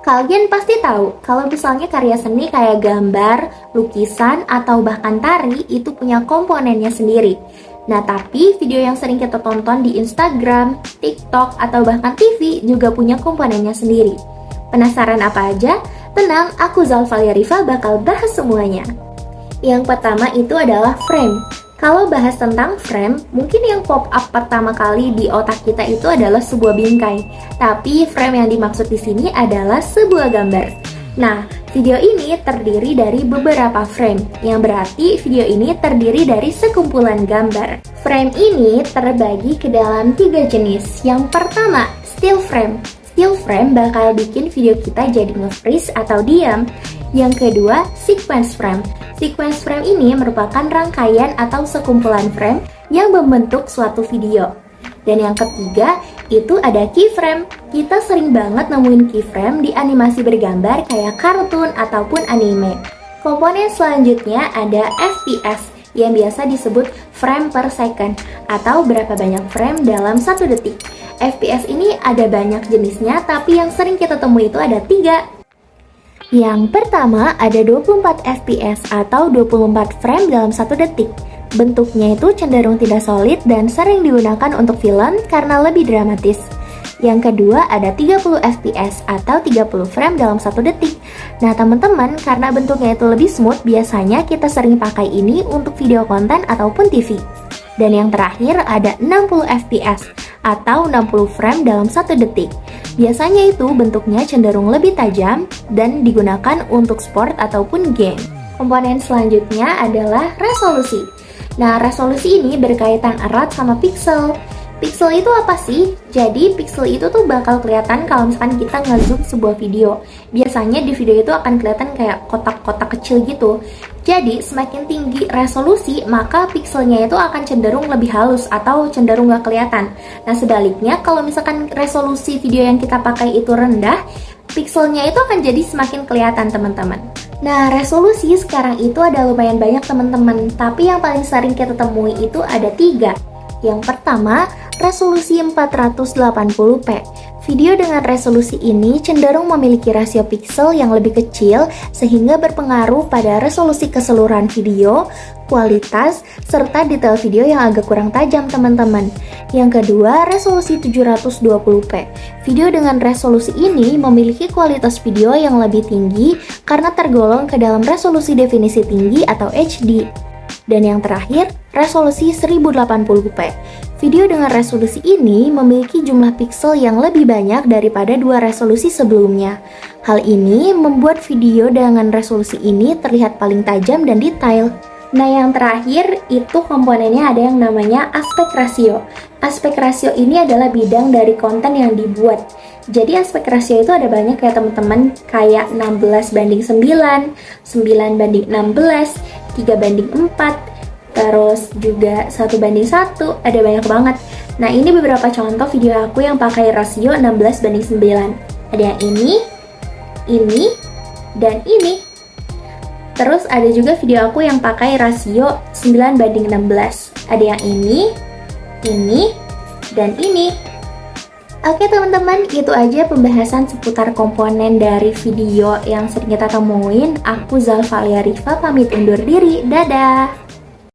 Kalian pasti tahu kalau misalnya karya seni kayak gambar, lukisan, atau bahkan tari itu punya komponennya sendiri. Nah, tapi video yang sering kita tonton di Instagram, TikTok, atau bahkan TV juga punya komponennya sendiri. Penasaran apa aja? Tenang, aku Zalfalia Rifa bakal bahas semuanya. Yang pertama itu adalah frame. Kalau bahas tentang frame, mungkin yang pop up pertama kali di otak kita itu adalah sebuah bingkai. Tapi frame yang dimaksud di sini adalah sebuah gambar. Nah, video ini terdiri dari beberapa frame, yang berarti video ini terdiri dari sekumpulan gambar. Frame ini terbagi ke dalam 3 jenis. Yang pertama, still frame. Still frame bakal bikin video kita jadi nge-freeze atau diam. Yang kedua, sequence frame. Sequence frame ini merupakan rangkaian atau sekumpulan frame yang membentuk suatu video. Dan yang ketiga, itu ada keyframe. Kita sering banget nemuin keyframe di animasi bergambar kayak kartun ataupun anime. Komponen selanjutnya ada FPS, yang biasa disebut frame per second, atau berapa banyak frame dalam 1 detik. FPS ini ada banyak jenisnya, tapi yang sering kita temui itu ada 3. Yang pertama ada 24 fps atau 24 frame dalam 1 detik. Bentuknya itu cenderung tidak solid dan sering digunakan untuk film karena lebih dramatis. Yang kedua ada 30 fps atau 30 frame dalam 1 detik. Nah teman-teman, karena bentuknya itu lebih smooth, biasanya kita sering pakai ini untuk video konten ataupun TV. Dan yang terakhir ada 60 fps atau 60 frame dalam 1 detik. Biasanya itu bentuknya cenderung lebih tajam dan digunakan untuk sport ataupun game. Komponen selanjutnya adalah resolusi. Nah, resolusi ini berkaitan erat sama pixel. Pixel itu apa sih? Jadi, pixel itu tuh bakal kelihatan kalau misalkan kita nge-zoom sebuah video. Biasanya di video itu akan kelihatan kayak kotak-kotak kecil gitu. Jadi, semakin tinggi resolusi, maka pixelnya itu akan cenderung lebih halus atau cenderung nggak kelihatan. Nah, sebaliknya, kalau misalkan resolusi video yang kita pakai itu rendah, pixelnya itu akan jadi semakin kelihatan, teman-teman. Nah, resolusi sekarang itu ada lumayan banyak, teman-teman. Tapi yang paling sering kita temui itu ada 3. Yang pertama, resolusi 480p. Video dengan resolusi ini cenderung memiliki rasio pixel yang lebih kecil sehingga berpengaruh pada resolusi keseluruhan video, kualitas, serta detail video yang agak kurang tajam, teman-teman. Yang kedua, resolusi 720p. Video dengan resolusi ini memiliki kualitas video yang lebih tinggi karena tergolong ke dalam resolusi definisi tinggi atau HD. Dan yang terakhir, resolusi 1080p. Video dengan resolusi ini memiliki jumlah pixel yang lebih banyak daripada 2 resolusi sebelumnya. Hal ini membuat video dengan resolusi ini terlihat paling tajam dan detail. Nah, yang terakhir itu komponennya ada yang namanya aspek rasio. Aspek rasio ini adalah bidang dari konten yang dibuat. Jadi aspek rasio itu ada banyak ya teman-teman, kayak 16:9, 9:16, 3:4, terus juga 1:1, ada banyak banget. Nah, ini beberapa contoh video aku yang pakai rasio 16:9. Ada yang ini, dan ini. Terus ada juga video aku yang pakai rasio 9:16. Ada yang ini, dan ini. Oke teman-teman, itu aja pembahasan seputar komponen dari video yang sering kita temuin. Aku Zalfalia Rifa pamit undur diri. Dadah!